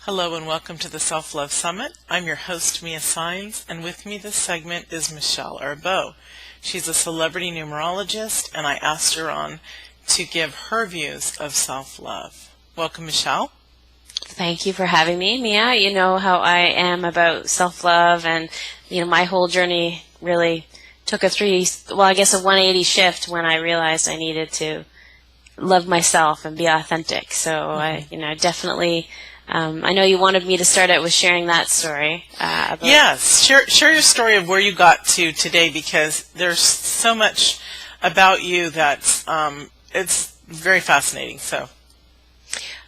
Hello and welcome to the Self-Love Summit. I'm your host, Mia Saenz, and with me this segment is Michelle Arbeau. She's a celebrity numerologist, and I asked her on to give her views of self-love. Welcome, Michelle. Thank you for having me, Mia. You know how I am about self-love, and my whole journey really took a 180 shift when I realized I needed to love myself and be authentic. So I definitely. I know you wanted me to start out with sharing that story. Yes, share your story of where you got to today, because there's so much about you that's it's very fascinating. So.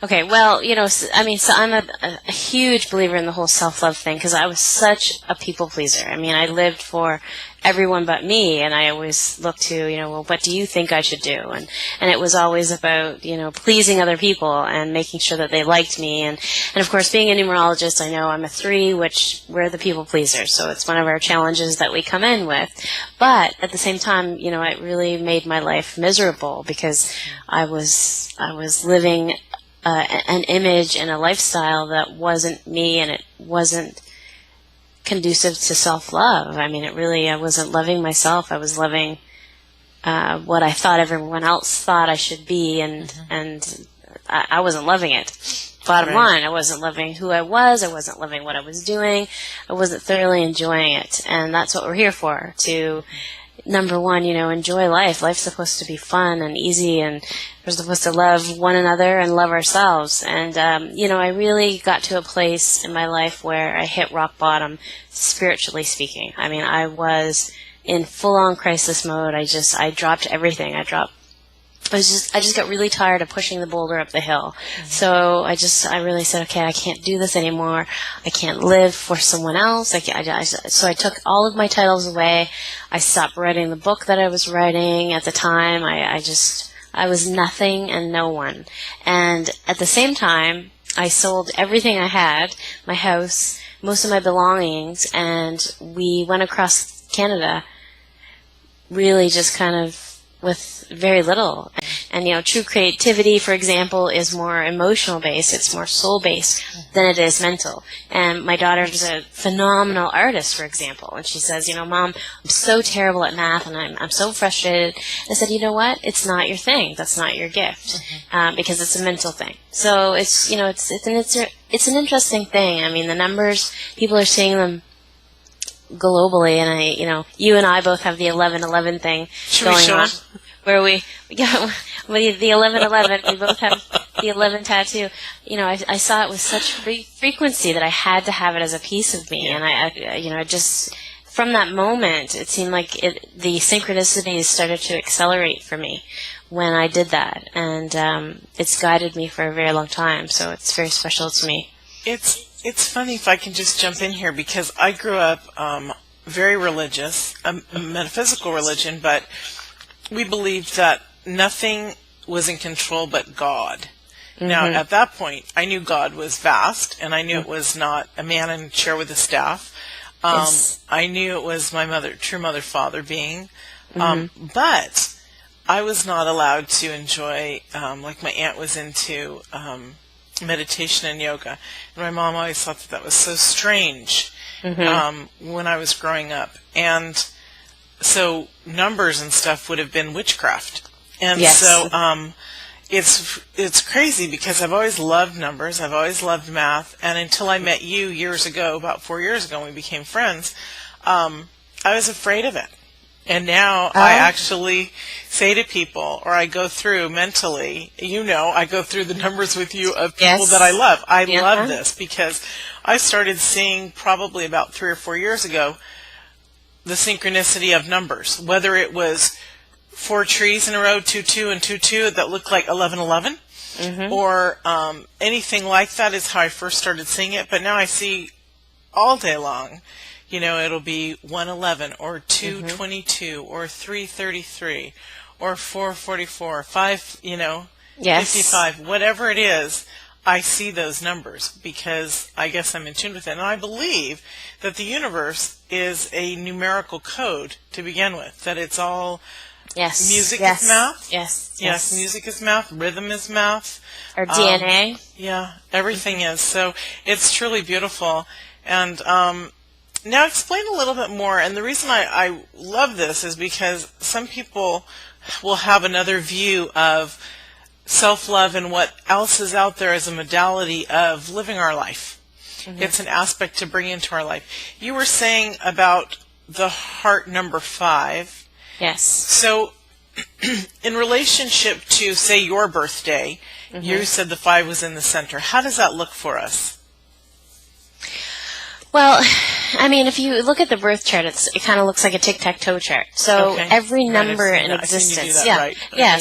Okay, well, so I'm a huge believer in the whole self-love thing because I was such a people pleaser. I mean, I lived for everyone but me, and I always looked to, well, what do you think I should do? And it was always about, pleasing other people and making sure that they liked me. And of course, being a numerologist, I know I'm a 3, which we're the people pleasers. So it's one of our challenges that we come in with. But at the same time, it really made my life miserable because I was living an image and a lifestyle that wasn't me, and it wasn't conducive to self-love. I mean, I wasn't loving myself. I was loving what I thought everyone else thought I should be, and I wasn't loving it. Bottom line, I wasn't loving who I was. I wasn't loving what I was doing. I wasn't thoroughly enjoying it, and that's what we're here for, to number one, enjoy life. Life's supposed to be fun and easy, and we're supposed to love one another and love ourselves. And, I really got to a place in my life where I hit rock bottom, spiritually speaking. I mean, I was in full-on crisis mode. I dropped everything. I just got really tired of pushing the boulder up the hill. Mm-hmm. So I really said, okay, I can't do this anymore. I can't live for someone else. So I took all of my titles away. I stopped writing the book that I was writing at the time. I was nothing and no one. And at the same time, I sold everything I had, my house, most of my belongings, and we went across Canada really just kind of with very little. And, true creativity, for example, is more emotional based. It's more soul based than it is mental. And my daughter's a phenomenal artist, for example. And she says, Mom, I'm so terrible at math and I'm so frustrated. I said, you know what? It's not your thing. That's not your gift. Because it's a mental thing. So it's it's an interesting thing. I mean, the numbers, people are seeing them globally, and you and I both have the 1111 thing going on, where we got the 1111. We both have the 11 tattoo. I saw it with such frequency that I had to have it as a piece of me, and I just from that moment, it seemed like the synchronicities started to accelerate for me when I did that, and it's guided me for a very long time. So it's very special to me. It's funny, if I can just jump in here, because I grew up very religious, a metaphysical religion, but we believed that nothing was in control but God. Mm-hmm. Now, at that point, I knew God was vast, and I knew it was not a man in a chair with a staff. Yes. I knew it was my true mother, father being. But I was not allowed to enjoy, like my aunt was into meditation and yoga. And my mom always thought that was so strange when I was growing up. And so numbers and stuff would have been witchcraft. And so it's crazy, because I've always loved numbers. I've always loved math. And until I met you years ago, about 4 years ago, when we became friends, I was afraid of it. And now I actually say to people, or I go through mentally, I go through the numbers with you of people that I love. I love this because I started seeing probably about 3 or 4 years ago the synchronicity of numbers, whether it was 4 trees in a row, 2-2 and 2-2, that looked like 11-11, or anything like that is how I first started seeing it. But now I see all day long. It'll be 111 or 222 or 333 or 444, 55, whatever it is. I see those numbers because I guess I'm in tune with it. And I believe that the universe is a numerical code to begin with, that it's all Yes. Music yes. is math? Yes. Yes, music is math, rhythm is math. Or DNA. Yeah, everything is. So it's truly beautiful. And now explain a little bit more. And the reason I love this is because some people will have another view of self-love and what else is out there as a modality of living our life. It's an aspect to bring into our life. You were saying about the heart number 5. Yes. So in relationship to, say, your birthday, you said the 5 was in the center. How does that look for us? Well, I mean, if you look at the birth chart, it kind of looks like a tic-tac-toe chart. So every number in existence,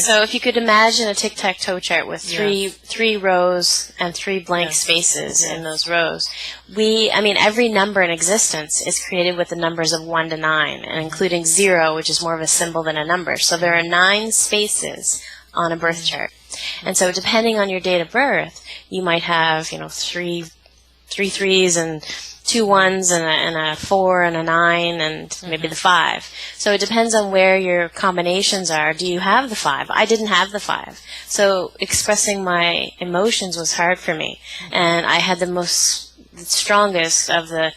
So if you could imagine a tic-tac-toe chart with three rows and 3 blank spaces in those rows, every number in existence is created with the numbers of 1 to 9, and including 0, which is more of a symbol than a number. So there are 9 spaces on a birth chart, and so depending on your date of birth, you might have three threes and 2 1s and a 4 and a 9 and maybe the 5. So it depends on where your combinations are. Do you have the 5? I didn't have the 5. So expressing my emotions was hard for me. And I had the strongest of the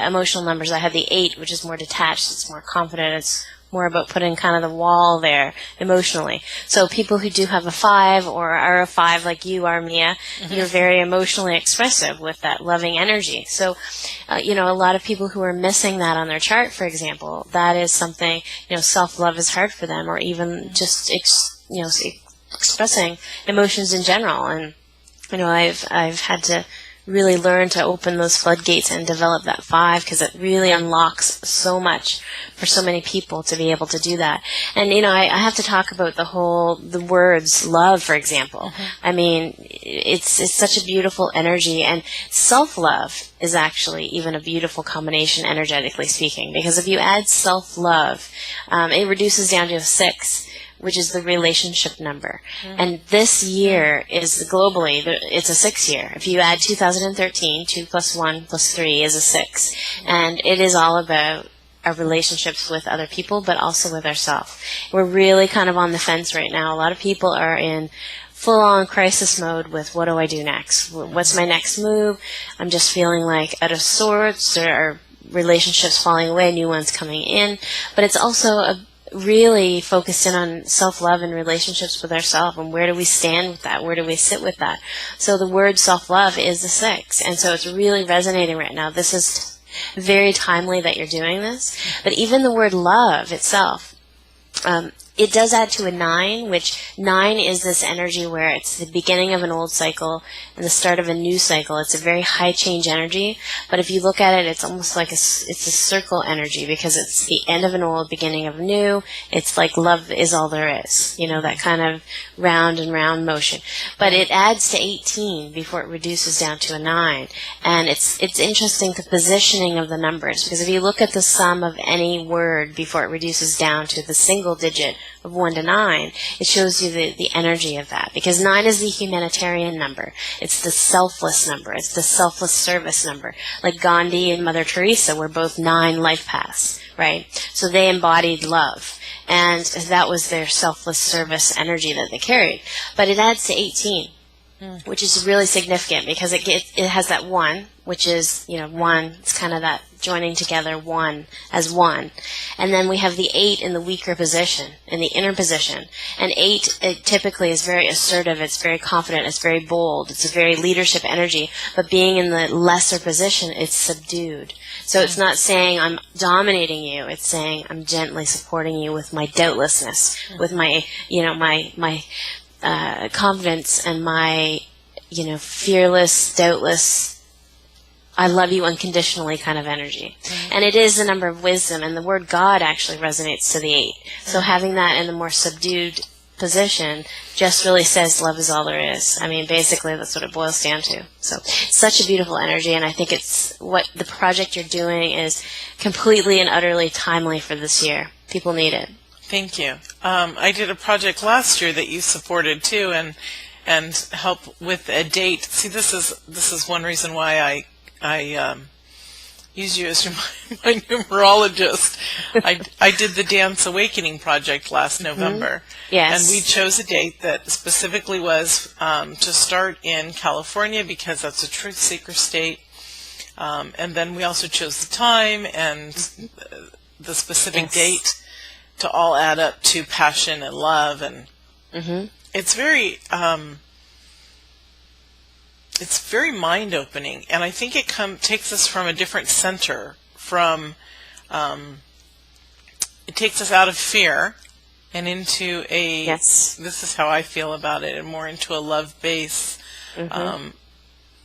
emotional numbers. I had the 8, which is more detached. It's more confident. It's more about putting kind of the wall there emotionally. So people who do have a 5 or are a 5 like you are, Mia, you're very emotionally expressive with that loving energy. So, a lot of people who are missing that on their chart, for example, that is something, self-love is hard for them, or even just, expressing emotions in general. And, I've had to really learn to open those floodgates and develop that 5, because it really unlocks so much for so many people to be able to do that. And, I have to talk about the words love, for example. I mean, it's such a beautiful energy, and self-love is actually even a beautiful combination, energetically speaking, because if you add self-love, it reduces down to a 6, which is the relationship number. And this year is globally, it's a 6 year. If you add 2013, 2 plus 1 plus 3 is a 6. And it is all about our relationships with other people, but also with ourselves. We're really kind of on the fence right now. A lot of people are in full-on crisis mode with, what do I do next? What's my next move? I'm just feeling like out of sorts, or relationships falling away, new ones coming in. But it's also really focused in on self-love and relationships with ourselves, and where do we stand with that? Where do we sit with that? So the word self-love is the 6, and so it's really resonating right now. This is very timely that you're doing this, but even the word love itself, it does add to a 9, which 9 is this energy where it's the beginning of an old cycle and the start of a new cycle. It's a very high change energy, but if you look at it, it's almost like it's a circle energy, because it's the end of an old, beginning of a new. It's like love is all there is, that kind of round and round motion. But it adds to 18 before it reduces down to a 9. And it's interesting, the positioning of the numbers, because if you look at the sum of any word before it reduces down to the single digit of 1 to 9, it shows you the energy of that, because 9 is the humanitarian number. It's the selfless number. It's the selfless service number. Like Gandhi and Mother Teresa were both 9 life paths, right? So they embodied love, and that was their selfless service energy that they carried. But it adds to 18, which is really significant, because it has that 1, which is, 1, it's kind of that joining together, 1 as 1. And then we have the 8 in the weaker position, in the inner position. And 8, it typically is very assertive, it's very confident, it's very bold, it's a very leadership energy. But being in the lesser position, it's subdued. So it's not saying I'm dominating you, it's saying I'm gently supporting you with my doubtlessness, with my, my confidence and my, fearless, doubtless, I love you unconditionally kind of energy. And it is the number of wisdom, and the word God actually resonates to the 8. So having that in a more subdued position just really says love is all there is. I mean, basically that's what it boils down to. So it's such a beautiful energy, and I think it's what the project you're doing is completely and utterly timely for this year. People need it. Thank you. I did a project last year that you supported too, and help with a date. See, this is one reason why I use you as my numerologist. I did the Dance Awakening project last November. Yes. And we chose a date that specifically was to start in California because that's a truth seeker state. And then we also chose the time and the specific date to all add up to passion and love. And it's very mind-opening, and I think it takes us from a different center. It takes us out of fear and into a, this is how I feel about it, and more into a love-based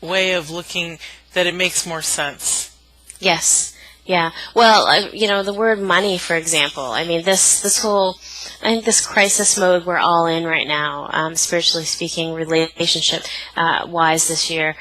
way of looking, that it makes more sense. Yes. Yeah. Well, the word money, for example, I mean, this whole, I think this crisis mode we're all in right now, spiritually speaking, relationship wise this year,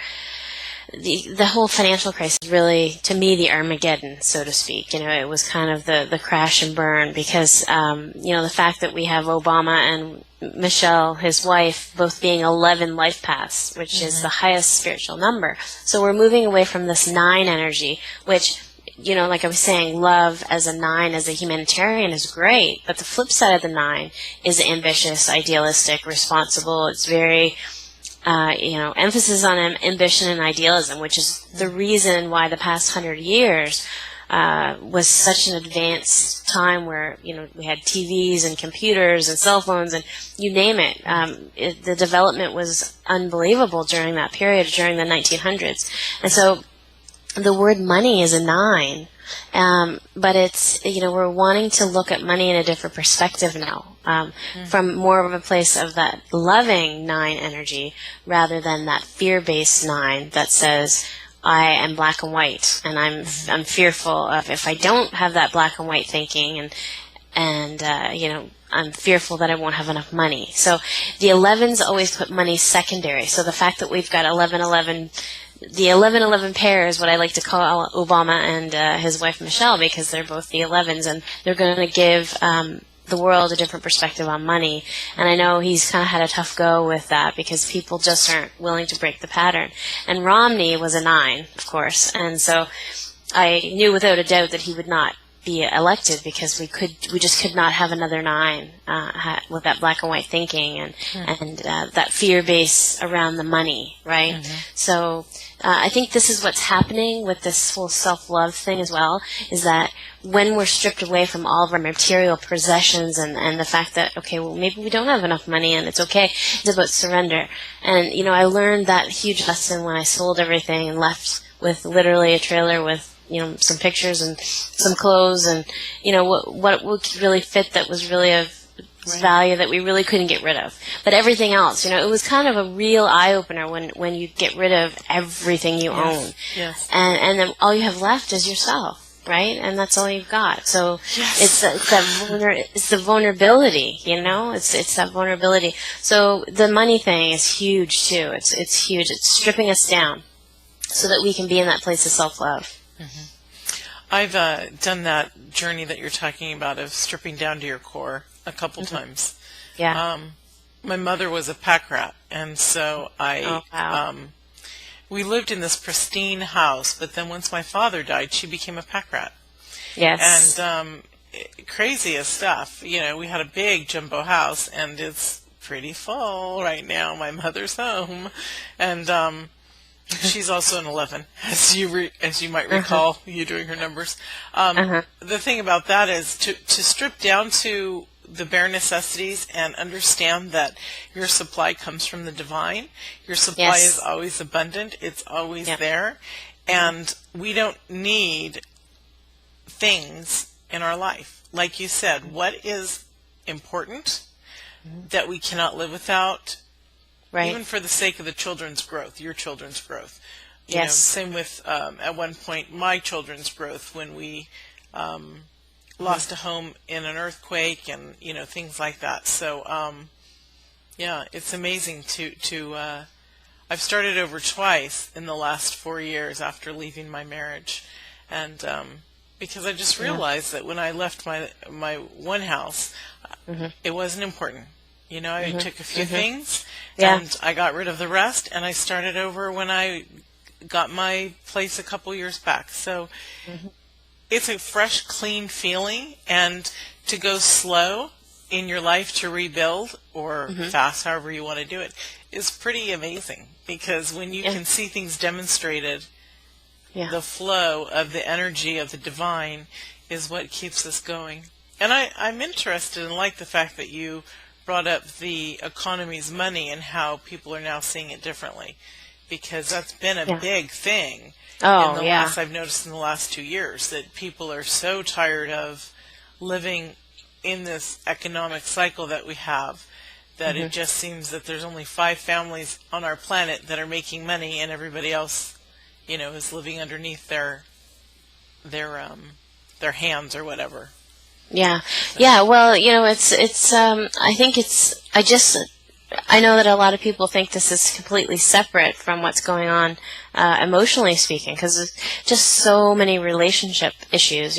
the whole financial crisis really, to me, the Armageddon, so to speak. It was kind of the crash and burn because, the fact that we have Obama and Michelle, his wife, both being 11 life paths, which is the highest spiritual number. So we're moving away from this 9 energy, which, like I was saying, love as a 9, as a humanitarian is great, but the flip side of the 9 is ambitious, idealistic, responsible. It's very, emphasis on ambition and idealism, which is the reason why the past 100 years was such an advanced time where, we had TVs and computers and cell phones and you name it. The development was unbelievable during that period, during the 1900s. And so the word money is a 9, but it's, we're wanting to look at money in a different perspective now, from more of a place of that loving 9 energy rather than that fear-based 9 that says, I am black and white, and I'm fearful of if I don't have that black and white thinking, and I'm fearful that I won't have enough money. So the 11s always put money secondary. So the fact that we've got 1111, the 1111 pair is what I like to call Obama and his wife Michelle, because they're both the 11s, and they're going to give the world a different perspective on money. And I know he's kind of had a tough go with that because people just aren't willing to break the pattern. And Romney was a 9, of course, and so I knew without a doubt that he would not be elected because we just could not have another 9 with that black and white thinking and that fear base around the money, right? So I think this is what's happening with this whole self-love thing as well, is that when we're stripped away from all of our material possessions and the fact that, okay, well, maybe we don't have enough money and it's okay, it's about surrender. And, I learned that huge lesson when I sold everything and left with literally a trailer with, some pictures and some clothes and, what would really fit that was really of value that we really couldn't get rid of. But everything else, it was kind of a real eye-opener when you get rid of everything you own. Yes. And then all you have left is yourself. Right, and that's all you've got. So it's the vulnerability, It's that vulnerability. So the money thing is huge too. It's huge. It's stripping us down so that we can be in that place of self-love. I've done that journey that you're talking about of stripping down to your core a couple times. Yeah. My mother was a pack rat, and so we lived in this pristine house, but then once my father died, she became a pack rat. Yes. And craziest stuff. We had a big jumbo house, and it's pretty full right now. My mother's home, and she's also an 11, as you might recall, you doing her numbers. The thing about that is to strip down to the bare necessities and understand that your supply comes from the divine. Your supply is always abundant. It's always there. And we don't need things in our life. Like you said, what is important that we cannot live without, even for the sake of the children's growth, your children's growth. You know, same with, at one point, my children's growth when we lost a home in an earthquake and, things like that. So, it's amazing to I've started over twice in the last 4 years after leaving my marriage. And because I just realized that when I left my one house, it wasn't important. I took a few things and I got rid of the rest, and I started over when I got my place a couple years back. So it's a fresh, clean feeling, and to go slow in your life to rebuild, or fast, however you want to do it, is pretty amazing, because when you can see things demonstrated, the flow of the energy of the divine is what keeps us going. And I'm interested and like the fact that you brought up the economy's money and how people are now seeing it differently, because that's been a big thing. I've noticed in the last 2 years that people are so tired of living in this economic cycle that we have, that it just seems that there's only 5 families on our planet that are making money, and everybody else, is living underneath their hands or whatever. Yeah. Yeah. Well, I know that a lot of people think this is completely separate from what's going on emotionally speaking, because there's just so many relationship issues.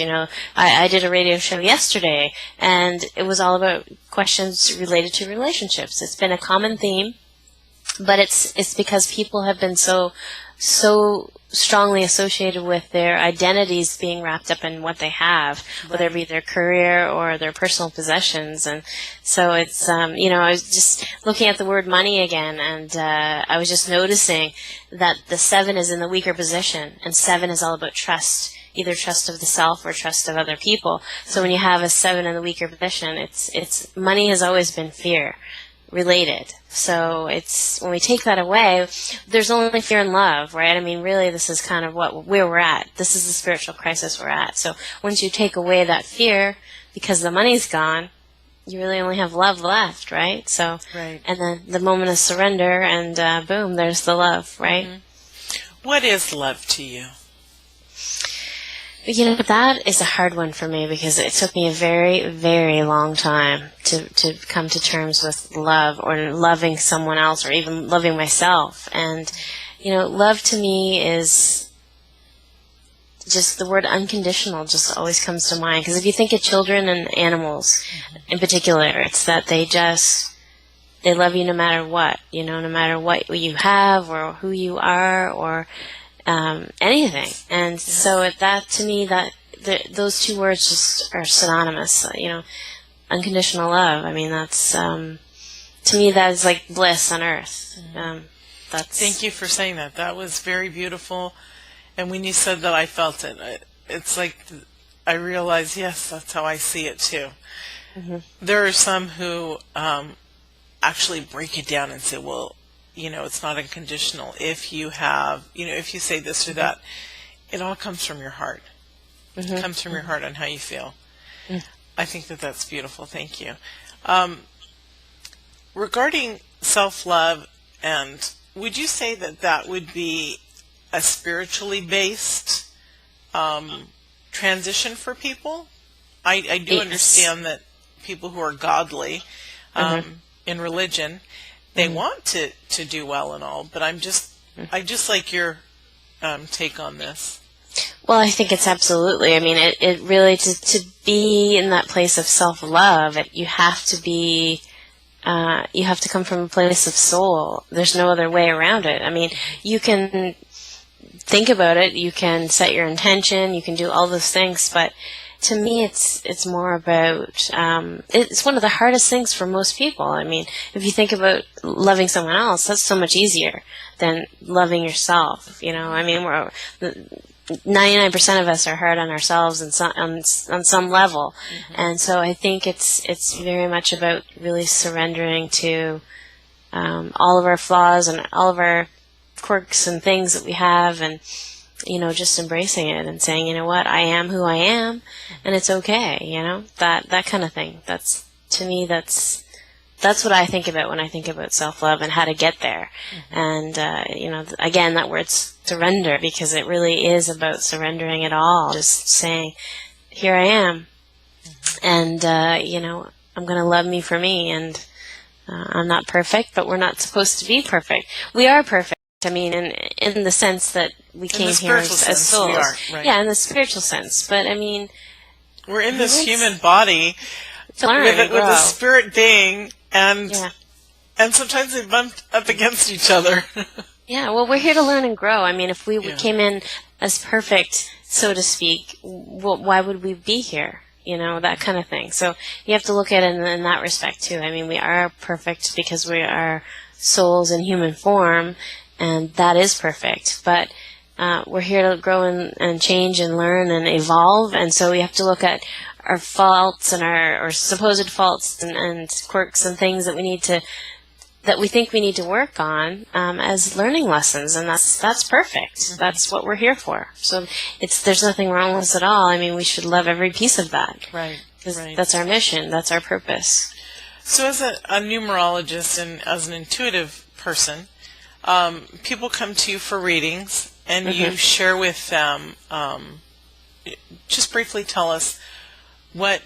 I did a radio show yesterday, and it was all about questions related to relationships. It's been a common theme, but it's because people have been so strongly associated with their identities being wrapped up in what they have, whether it be their career or their personal possessions. And so it's, I was just looking at the word money again, and I was just noticing that the 7 is in the weaker position, and 7 is all about trust, either trust of the self or trust of other people. So when you have a 7 in the weaker position, it's money has always been fear related. So it's, when we take that away, there's only fear and love, right? I mean, really, this is kind of where we're at. This is the spiritual crisis we're at. So once you take away that fear, because the money's gone, you really only have love left, right? So, and then the moment of surrender, and boom, there's the love, right? What is love to you? That is a hard one for me, because it took me a very, very long time to come to terms with love, or loving someone else, or even loving myself. And, love to me is just the word unconditional just always comes to mind. Because if you think of children and animals in particular, it's that they love you no matter what, no matter what you have or who you are, or anything. And so that, to me, those 2 words just are synonymous. Unconditional love. I mean, that's, to me, that is like bliss on earth. Thank you for saying that. That was very beautiful. And when you said that, I felt it. It's like I realized, yes, that's how I see it too. There are some who actually break it down and say, well, it's not unconditional. If you have, if you say this or that, it all comes from your heart. It comes from your heart on how you feel. I think that that's beautiful. Thank you. Regarding self-love, and would you say that would be a spiritually based transition for people? I do understand that people who are godly in religion, they want to do well and all, but I just like your take on this. Well, I think it's absolutely. I mean, it really, to be in that place of self-love, you have to come from a place of soul. There's no other way around it. I mean, you can think about it, you can set your intention, you can do all those things, but to me, it's more about, it's one of the hardest things for most people. I mean, if you think about loving someone else, that's so much easier than loving yourself. I mean, 99% of us are hard on ourselves on some level. And so I think it's very much about really surrendering to all of our flaws and all of our quirks and things that we have, and just embracing it and saying, what, I am who I am, and it's okay, that kind of thing. To me, that's what I think about when I think about self-love and how to get there. And, again, that word's surrender, because it really is about surrendering it all. Just saying, here I am, and, I'm going to love me for me, and I'm not perfect, but we're not supposed to be perfect. We are perfect. I mean, in the sense that we came here as souls. We are, right. Yeah, in the spiritual sense. But I mean, we're in this human body to learn with a spirit being, and sometimes they bump up against each other. Yeah, well, we're here to learn and grow. I mean, if we Yeah. came in as perfect, so to speak, why would we be here? You know, that kind of thing. So you have to look at it in that respect too. I mean, we are perfect because we are souls in human form, and that is perfect. But we're here to grow and change and learn and evolve, and so we have to look at our faults and our supposed faults and quirks and things that we think we need to work on as learning lessons, and that's perfect. Mm-hmm. That's what we're here for. So there's nothing wrong with us at all. I mean, we should love every piece of that. Right. Because Right. that's our mission. That's our purpose. So as a numerologist and as an intuitive person, people come to you for readings, and you share with them, just briefly tell us what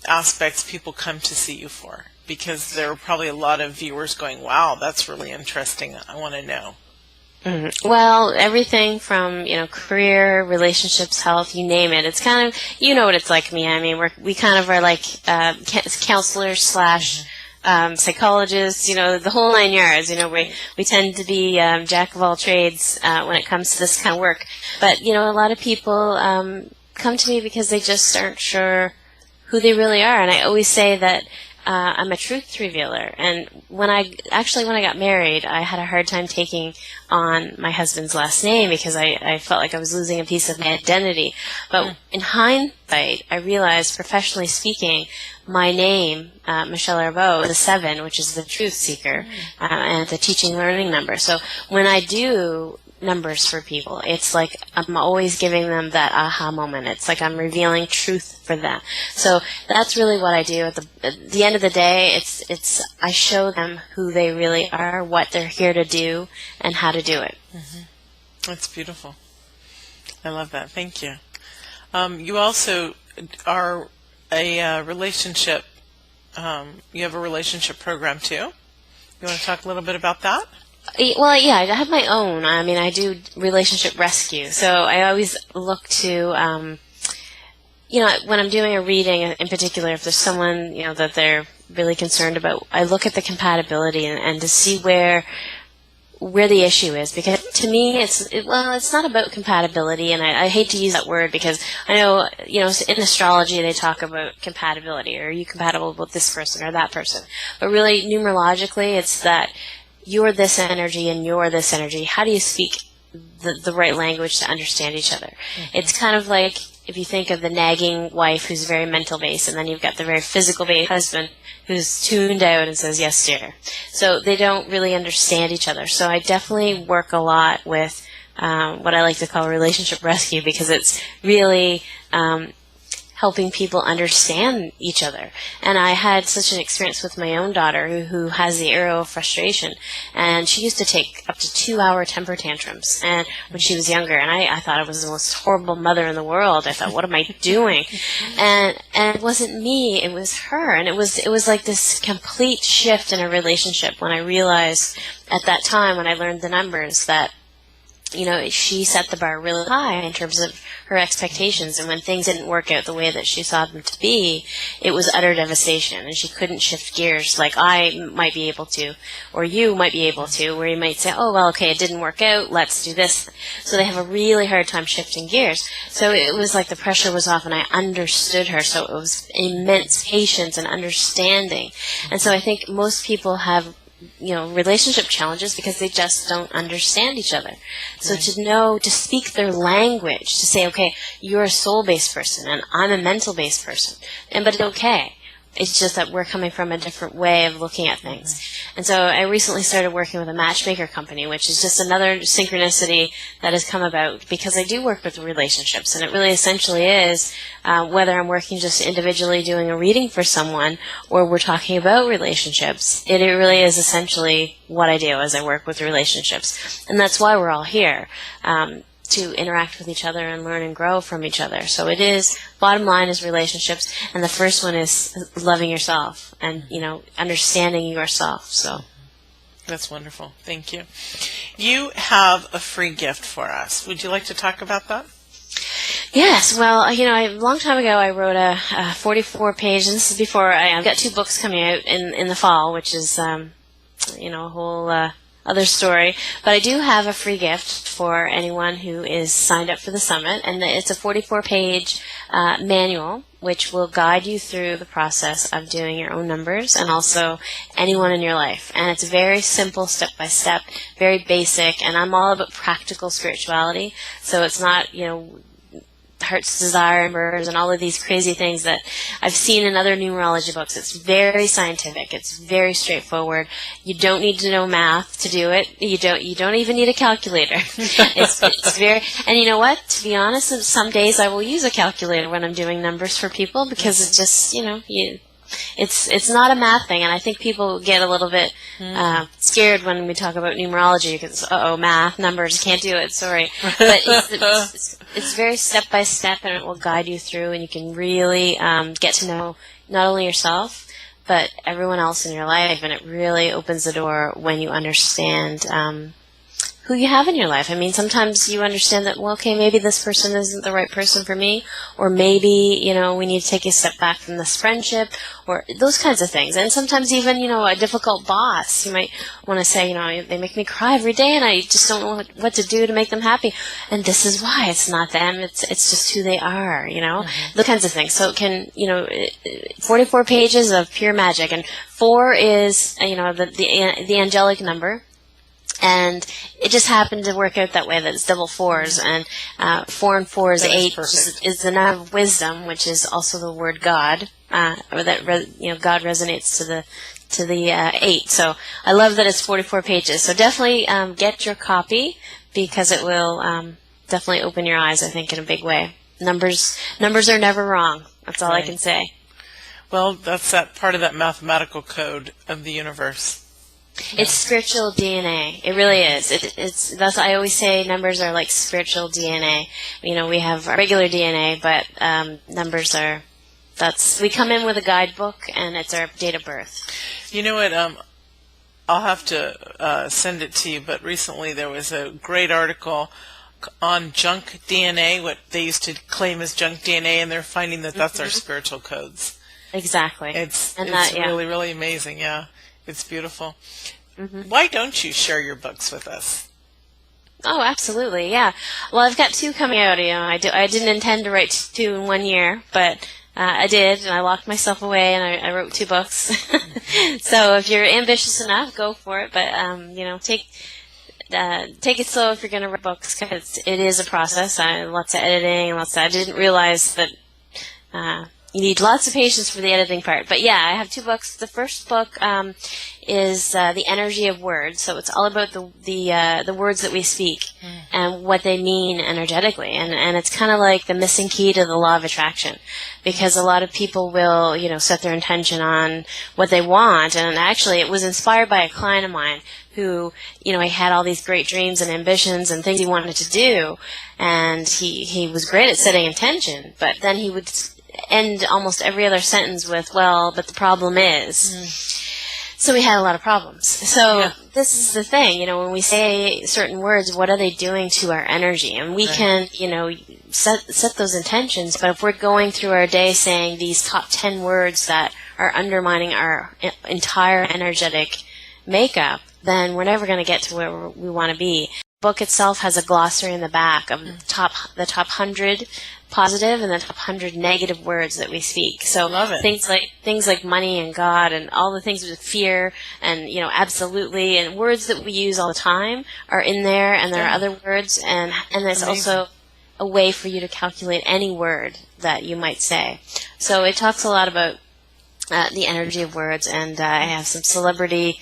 aspects people come to see you for, because there are probably a lot of viewers going, wow, that's really interesting, I want to know. Well, everything from, career, relationships, health, you name it. It's kind of, you know what it's like me. I mean, we kind of are like counselors slash psychologists, the whole 9 yards. We tend to be jack of all trades when it comes to this kind of work. But, a lot of people come to me because they just aren't sure who they really are. And I always say that I'm a truth revealer. And when I got married, I had a hard time taking on my husband's last name because I felt like I was losing a piece of my identity. But in hindsight, I realized, professionally speaking, my name, Michelle Arbeau, is a 7, which is the truth seeker, and the teaching learning number. So when I do numbers for people, it's like I'm always giving them that aha moment. It's like I'm revealing truth for them. So that's really what I do. At the end of the day, it's I show them who they really are, what they're here to do, and how to do it. Mm-hmm. That's beautiful. I love that. Thank you. You also are a relationship. You have a relationship program too. You want to talk a little bit about that? Well, yeah, I have my own. I mean, I do relationship rescue. So I always look to, when I'm doing a reading in particular, if there's someone, that they're really concerned about, I look at the compatibility and to see where the issue is. Because to me, it's not about compatibility, and I hate to use that word because I know, in astrology they talk about compatibility. Are you compatible with this person or that person? But really, numerologically, it's that you're this energy and you're this energy. How do you speak the right language to understand each other? Mm-hmm. It's kind of like if you think of the nagging wife who's very mental based, and then you've got the very physical based husband who's tuned out and says, yes, dear. So they don't really understand each other. So I definitely work a lot with what I like to call relationship rescue, because it's really helping people understand each other. And I had such an experience with my own daughter who has the arrow of frustration, and she used to take up to 2-hour temper tantrums and when she was younger, and I thought I was the most horrible mother in the world. I thought, what am I doing? And it wasn't me, it was her. And it was like this complete shift in a relationship when I realized at that time, when I learned the numbers, that she set the bar really high in terms of her expectations, and when things didn't work out the way that she saw them to be, it was utter devastation, and she couldn't shift gears like I might be able to, or you might be able to, where you might say, oh, well, okay, it didn't work out, let's do this. So they have a really hard time shifting gears. So it was like the pressure was off, and I understood her, so it was immense patience and understanding. And so I think most people have relationship challenges because they just don't understand each other. So to speak their language, to say, okay, you're a soul-based person and I'm a mental-based person, but it's okay. It's just that we're coming from a different way of looking at things. And so I recently started working with a matchmaker company, which is just another synchronicity that has come about because I do work with relationships. And it really essentially is, whether I'm working just individually doing a reading for someone or we're talking about relationships, it really is essentially what I do as I work with relationships. And that's why we're all here. To interact with each other and learn and grow from each other. So it is, bottom line is relationships, and the first one is loving yourself and, understanding yourself. So that's wonderful. Thank you. You have a free gift for us. Would you like to talk about that? Yes. Well, a long time ago I wrote a 44-page, and this is before I've got 2 books coming out in the fall, which is, a whole other story. But I do have a free gift for anyone who is signed up for the summit, and it's a 44-page manual which will guide you through the process of doing your own numbers and also anyone in your life. And it's very simple, step-by-step, very basic, and I'm all about practical spirituality. So it's not, heart's desire numbers and all of these crazy things that I've seen in other numerology books. It's very scientific. It's very straightforward. You don't need to know math to do it. You don't even need a calculator. It's very, and you know what? To be honest, some days I will use a calculator when I'm doing numbers for people because it's just, it's not a math thing, and I think people get a little bit scared when we talk about numerology because, math, numbers, can't do it, sorry. But it's very step-by-step, and it will guide you through, and you can really get to know not only yourself, but everyone else in your life, and it really opens the door when you understand who you have in your life. I mean, sometimes you understand that, well, okay, maybe this person isn't the right person for me, or maybe, we need to take a step back from this friendship, or those kinds of things. And sometimes even, a difficult boss, you might want to say, they make me cry every day and I just don't know what to do to make them happy. And this is why. It's not them. It's just who they are, those kinds of things. So it can, 44 pages of pure magic, and 4 is, the angelic number. And it just happened to work out that way, that it's double 4s, and 4 and 4 is 8, which is the number of wisdom, which is also the word God, or that God resonates to the 8. So I love that it's 44 pages. So definitely get your copy because it will definitely open your eyes, I think, in a big way. Numbers are never wrong. That's all I can say. Well, that's that part of that mathematical code of the universe. It's spiritual DNA. It really is. That's I always say numbers are like spiritual DNA. We have our regular DNA, but numbers are. We come in with a guidebook, and it's our date of birth. You know what? I'll have to send it to you. But recently there was a great article on junk DNA, what they used to claim as junk DNA, and they're finding that that's our spiritual codes. Exactly. It's really, really amazing. Yeah. It's beautiful. Why don't you share your books with us? Oh, absolutely, yeah. Well, I've got 2 coming out. I didn't intend to write 2 in 1 year, but I did, and I locked myself away, and I wrote 2 books. So if you're ambitious enough, go for it. But take it slow if you're going to write books, because it is a process. Lots of editing, I didn't realize that. You need lots of patience for the editing part. But yeah, I have 2 books. The first book is The Energy of Words. So it's all about the words that we speak and what they mean energetically. And it's kind of like the missing key to the law of attraction. Because a lot of people will, set their intention on what they want. And actually, it was inspired by a client of mine who, he had all these great dreams and ambitions and things he wanted to do. And he was great at setting intention. But then he would end almost every other sentence with, well, but the problem is. So we had a lot of problems. So This is the thing, when we say certain words, what are they doing to our energy? And we can, set those intentions, but if we're going through our day saying these top 10 words that are undermining our entire energetic makeup, then we're never going to get to where we want to be. The book itself has a glossary in the back of the top 100 positive and the top 100 negative words that we speak. So things like money and God and all the things with fear and absolutely, and words that we use all the time are in there, and there are other words, and there's also a way for you to calculate any word that you might say. So it talks a lot about the energy of words, and I have some celebrity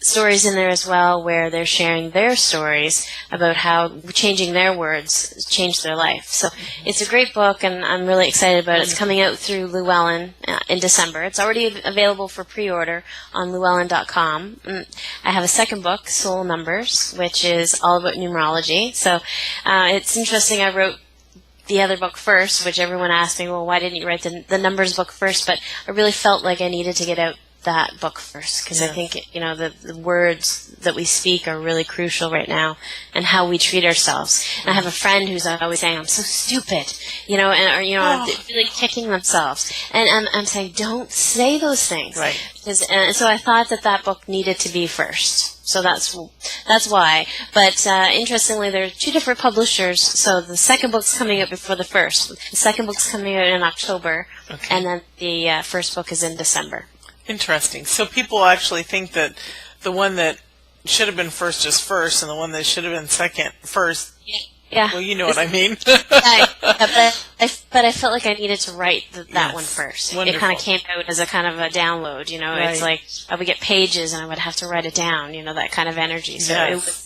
stories in there as well, where they're sharing their stories about how changing their words changed their life. So it's a great book, and I'm really excited about it. It's coming out through Llewellyn in December. It's already available for pre-order on llewellyn.com. I have a second book, Soul Numbers, which is all about numerology. So it's interesting. I wrote the other book first, which everyone asked me, well, why didn't you write the numbers book first? But I really felt like I needed to get out that book first, because I think the words that we speak are really crucial right now, and how we treat ourselves. And I have a friend who's always saying, "I'm so stupid," really kicking themselves. And I'm saying, don't say those things, right? And so I thought that book needed to be first. So that's why. But interestingly, there are two different publishers. So the second book's coming out before the first. The second book's coming out in October, and then the first book is in December. Interesting. So people actually think that the one that should have been first is first, and the one that should have been second first. Yeah. Well, you know what I mean. But I felt like I needed to write that one first. Wonderful. It kind of came out as a kind of a download, Right. It's like I would get pages and I would have to write it down, that kind of energy. So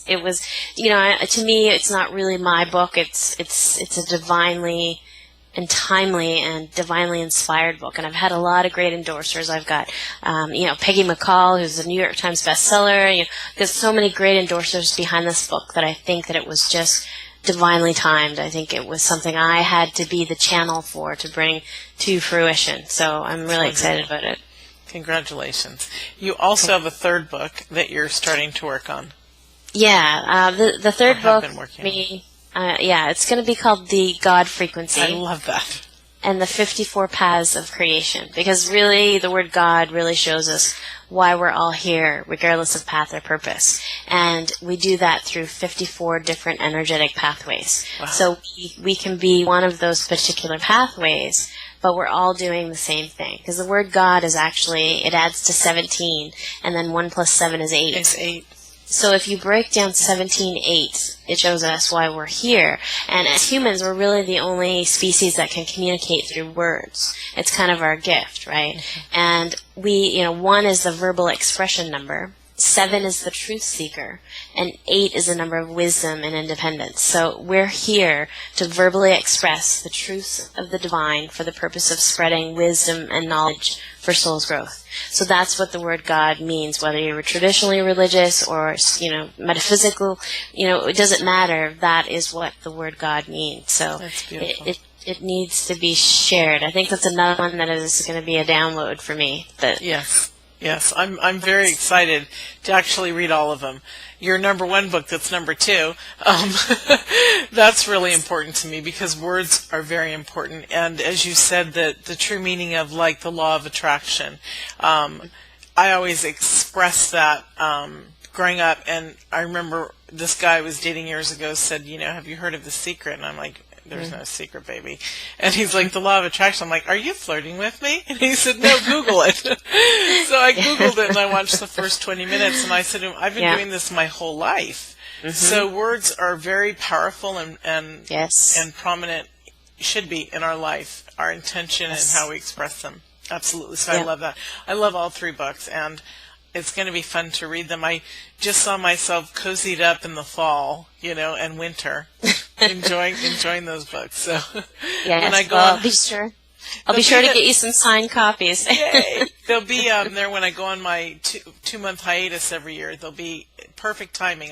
it was, to me, it's not really my book. It's a divinely and timely and divinely inspired book. And I've had a lot of great endorsers. I've got, Peggy McCall, who's a New York Times bestseller. There's so many great endorsers behind this book that I think that it was just divinely timed. I think it was something I had to be the channel for to bring to fruition. So I'm really excited about it. Congratulations. You also have a third book that you're starting to work on. Yeah, the third book, it's going to be called The God Frequency. I love that. And the 54 Paths of Creation. Because really, the word God really shows us why we're all here, regardless of path or purpose. And we do that through 54 different energetic pathways. Wow. So we can be one of those particular pathways, but we're all doing the same thing. Because the word God is actually, it adds to 17, and then 1 plus 7 is 8. It's 8. So if you break down 17/8, it shows us why we're here. And as humans, we're really the only species that can communicate through words. It's kind of our gift, right? Mm-hmm. And 1 is the verbal expression number, 7 is the truth seeker, and 8 is the number of wisdom and independence. So we're here to verbally express the truths of the divine for the purpose of spreading wisdom and knowledge for soul's growth. So that's what the word God means, whether you're traditionally religious or, metaphysical, it doesn't matter. That is what the word God means. So that's beautiful. It needs to be shared. I think that's another one that is going to be a download for me. Yes, I'm very excited to actually read all of them. Your number 1 book, that's number 2. That's really important to me because words are very important. And as you said, the true meaning of like the law of attraction, I always expressed that growing up. And I remember this guy I was dating years ago said, have you heard of The Secret? And I'm like, there's no secret, baby. And he's like, the law of attraction. I'm like, are you flirting with me? And he said, no, Google it. So I Googled it and I watched the first 20 minutes and I said to him, I've been doing this my whole life. Mm-hmm. So words are very powerful and prominent, should be in our life, our intention and how we express them. Absolutely. So I love that. I love all 3 books and it's going to be fun to read them. I just saw myself cozied up in the fall, and winter, enjoying those books. So when I go, I'll be sure. I'll be sure to get you some signed copies. Yay! They'll be there when I go on my 2-month hiatus every year. They'll be perfect timing.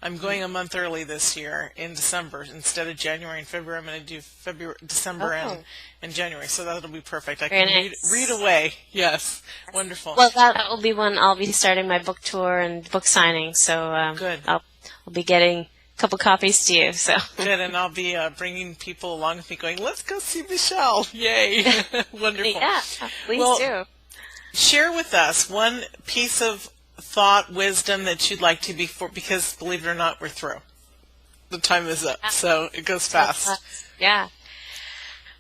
I'm going a month early this year in December instead of January and February. I'm going to do December and January, so that'll be perfect. I can read away. Yes, wonderful. Well, that will be when I'll be starting my book tour and book signing. So good. I'll be getting couple copies to you. So good, and I'll be bringing people along with me going, let's go see Michelle. Yay. Wonderful. Yeah, please do. Share with us one piece of thought, wisdom that you'd like to because believe it or not, we're through. The time is up, so it goes fast. Yeah.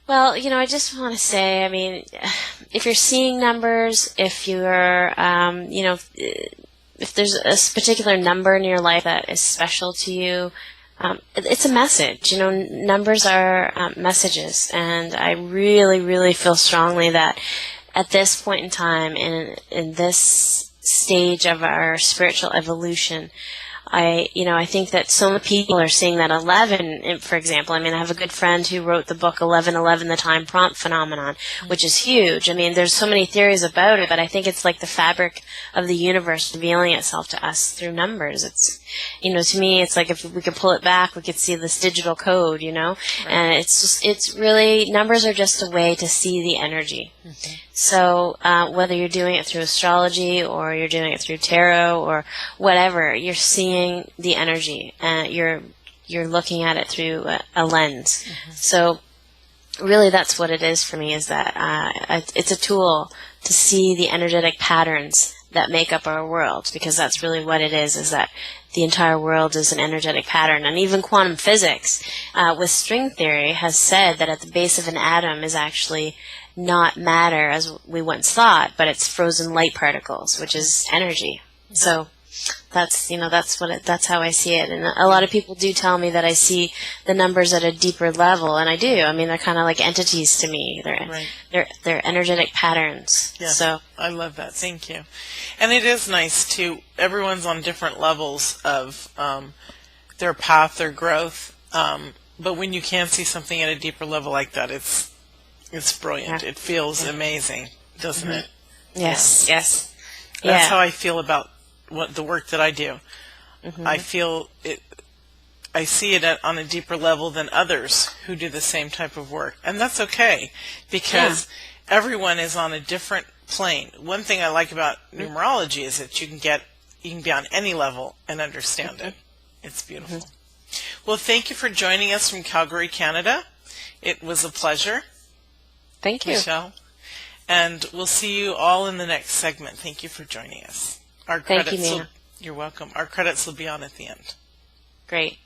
Well, I just want to say, if you're seeing numbers, if you're, if there's a particular number in your life that is special to you, it's a message. Numbers are messages, and I really, really feel strongly that at this point in time, in this stage of our spiritual evolution, I think that so many people are seeing that 11, for example. I have a good friend who wrote the book 1111, The Time Prompt Phenomenon, which is huge. There's so many theories about it, but I think it's like the fabric of the universe revealing itself to us through numbers. It's, to me, it's like if we could pull it back, we could see this digital code, Right. And it's really, numbers are just a way to see the energy. Mm-hmm. So whether you're doing it through astrology or you're doing it through tarot or whatever, you're seeing the energy and you're looking at it through a lens. Mm-hmm. So really that's what it is for me, is that it's a tool to see the energetic patterns that make up our world, because that's really what it is that the entire world is an energetic pattern. And even quantum physics with string theory has said that at the base of an atom is actually not matter as we once thought, but it's frozen light particles, which is energy. So that's that's how I see it. And a lot of people do tell me that I see the numbers at a deeper level, and I do. I mean, they're kind of like entities to me. They're energetic patterns. Yeah, so I love that. Thank you. And it is nice to, everyone's on different levels of their path, their growth. But when you can see something at a deeper level like that, it's brilliant. Yeah. It feels amazing, doesn't it? Yes, yes. That's how I feel about the work that I do. I feel it. I see it on a deeper level than others who do the same type of work, and that's okay, because everyone is on a different plane. One thing I like about numerology is that you can be on any level and understand it. It's beautiful. Well, thank you for joining us from Calgary, Canada. It was a pleasure. Thank you, Michelle. And we'll see you all in the next segment. Thank you for joining us. Thank you, Nina. You're welcome. Our credits will be on at the end. Great.